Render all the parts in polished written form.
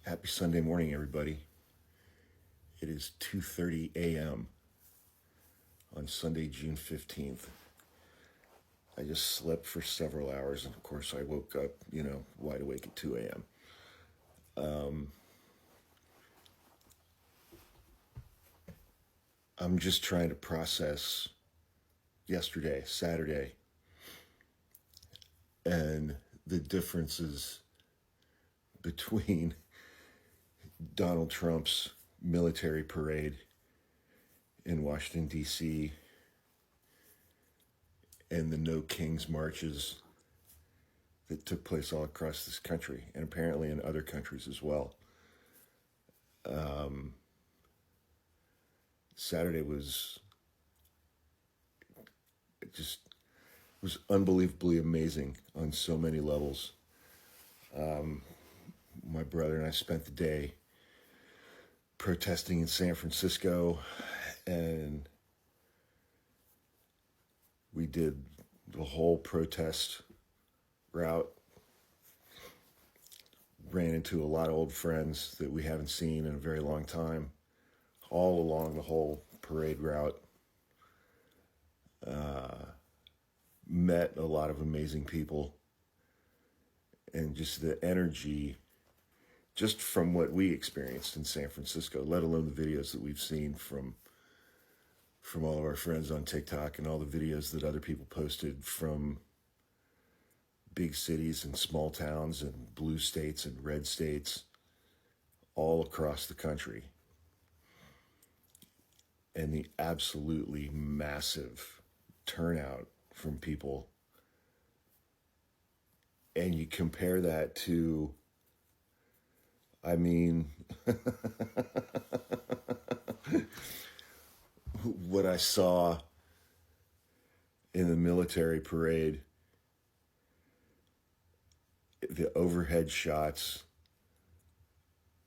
Happy Sunday morning, everybody. It is 2:30 a.m. on Sunday, June 15th. I just slept for several hours, and of course I woke up, wide awake at 2 a.m. I'm just trying to process yesterday, Saturday, and the differences between Donald Trump's military parade in Washington, D.C., and the No Kings marches that took place all across this country, and apparently in other countries as well. Saturday was unbelievably amazing on so many levels. My brother and I spent the day protesting in San Francisco, and we did the whole protest route. Ran into a lot of old friends that we haven't seen in a very long time, all along the whole parade route. Met a lot of amazing people, and just the energy, just from what we experienced in San Francisco, let alone the videos that we've seen from all of our friends on TikTok and all the videos that other people posted from big cities and small towns and blue states and red states all across the country. And the absolutely massive turnout from people. And you compare that to, what I saw in the military parade, the overhead shots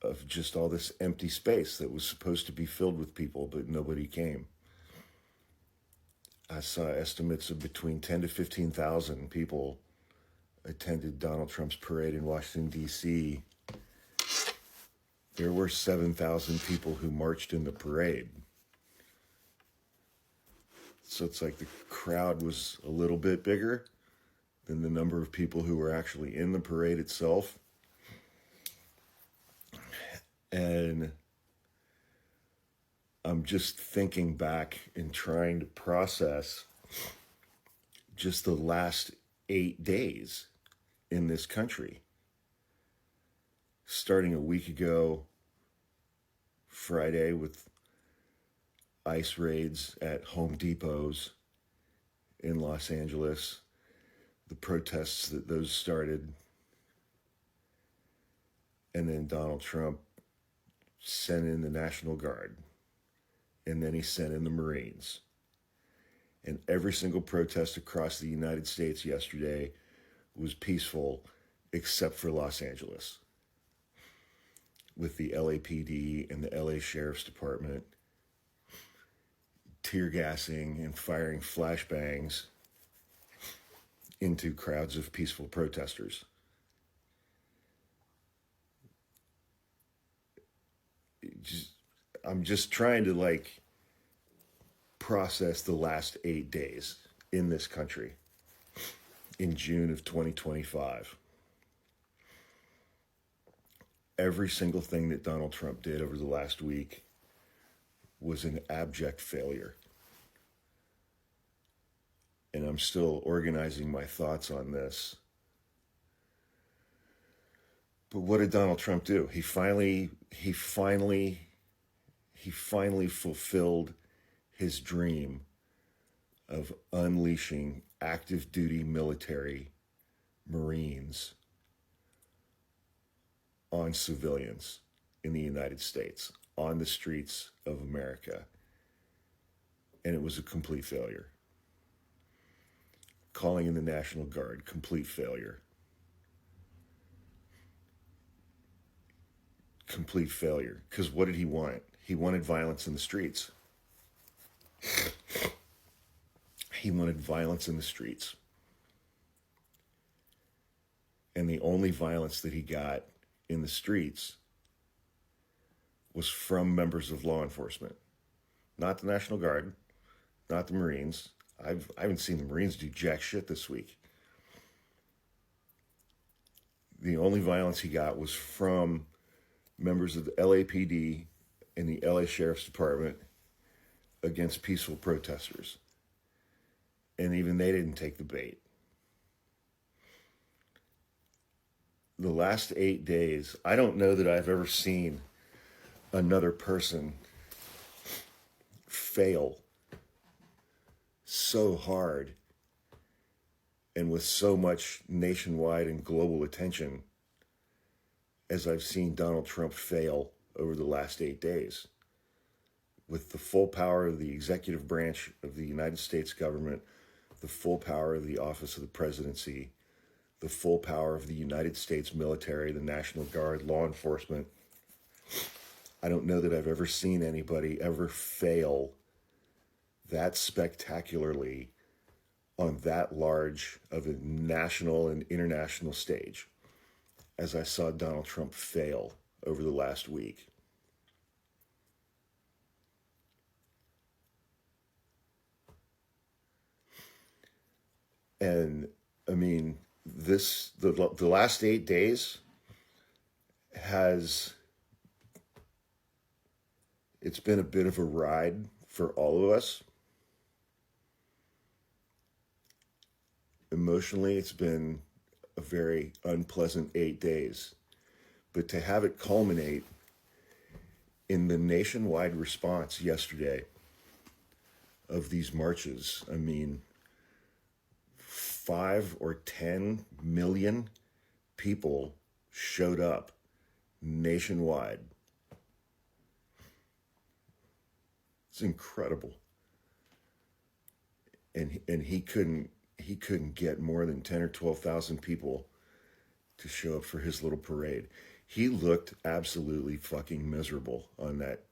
of just all this empty space that was supposed to be filled with people, but nobody came. I saw estimates of between 10 to 15,000 people attended Donald Trump's parade in Washington, D.C. There were 7,000 people who marched in the parade. So it's like the crowd was a little bit bigger than the number of people who were actually in the parade itself. And I'm just thinking back and trying to process just the last 8 days in this country. Starting a week ago, Friday, with ICE raids at Home Depots in Los Angeles, the protests that those started, and then Donald Trump sent in the National Guard, and then he sent in the Marines. And every single protest across the United States yesterday was peaceful, except for Los Angeles, with the LAPD and the LA Sheriff's Department tear gassing and firing flashbangs into crowds of peaceful protesters. I'm just trying to process the last 8 days in this country in June of 2025. Every single thing that Donald Trump did over the last week was an abject failure. And I'm still organizing my thoughts on this. But what did Donald Trump do? He finally fulfilled his dream of unleashing active duty military Marines on civilians in the United States, on the streets of America. And it was a complete failure. Calling in the National Guard, complete failure. Complete failure. Because what did he want? He wanted violence in the streets. He wanted violence in the streets. And the only violence that he got in the streets was from members of law enforcement, not the National Guard, not the Marines. I haven't seen the Marines do jack shit this week. The only violence he got was from members of the LAPD and the LA Sheriff's Department against peaceful protesters. And even they didn't take the bait. The last 8 days, I don't know that I've ever seen another person fail so hard and with so much nationwide and global attention as I've seen Donald Trump fail over the last 8 days. With the full power of the executive branch of the United States government, the full power of the office of the presidency, the full power of the United States military, the National Guard, law enforcement. I don't know that I've ever seen anybody ever fail that spectacularly on that large of a national and international stage as I saw Donald Trump fail over the last week. And I mean, the last 8 days it's been a bit of a ride for all of us. Emotionally, it's been a very unpleasant 8 days. But to have it culminate in the nationwide response yesterday of these marches, I mean, 5 or 10 million people showed up nationwide. It's incredible. And he couldn't get more than 10 or 12,000 people to show up for his little parade. He looked absolutely fucking miserable on that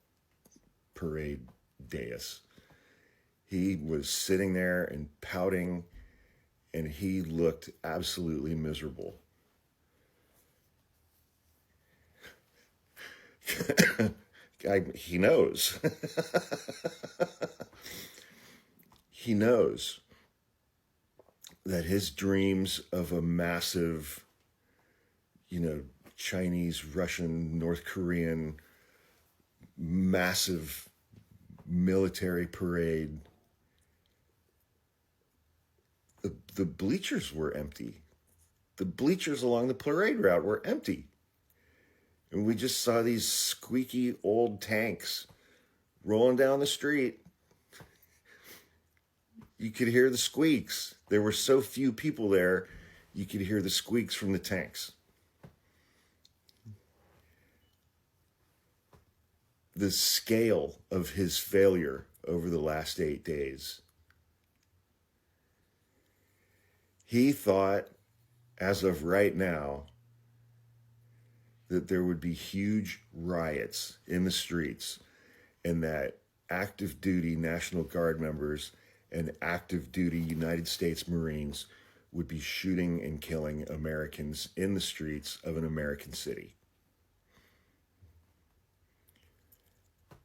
parade dais. He was sitting there and pouting, and he looked absolutely miserable. He knows. He knows that his dreams of a massive, Chinese, Russian, North Korean, massive military parade, the bleachers were empty. The bleachers along the parade route were empty. And we just saw these squeaky old tanks rolling down the street. You could hear the squeaks. There were so few people there, you could hear the squeaks from the tanks. The scale of his failure over the last 8 days. He thought, as of right now, that there would be huge riots in the streets and that active duty National Guard members and active duty United States Marines would be shooting and killing Americans in the streets of an American city.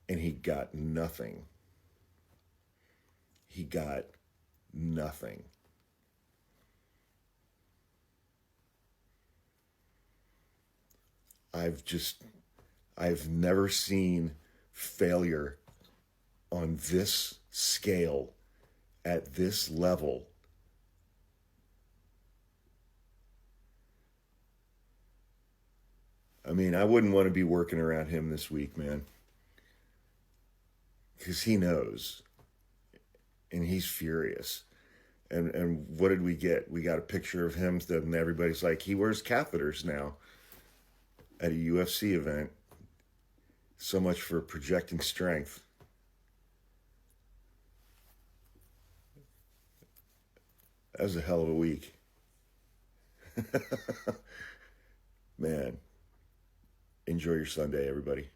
And he got nothing. He got nothing. I've never seen failure on this scale at this level. I mean, I wouldn't want to be working around him this week, man. Because he knows. And he's furious. And what did we get? We got a picture of him, and everybody's like, he wears catheters now at a UFC event. So much for projecting strength. That was a hell of a week. Man, enjoy your Sunday, everybody.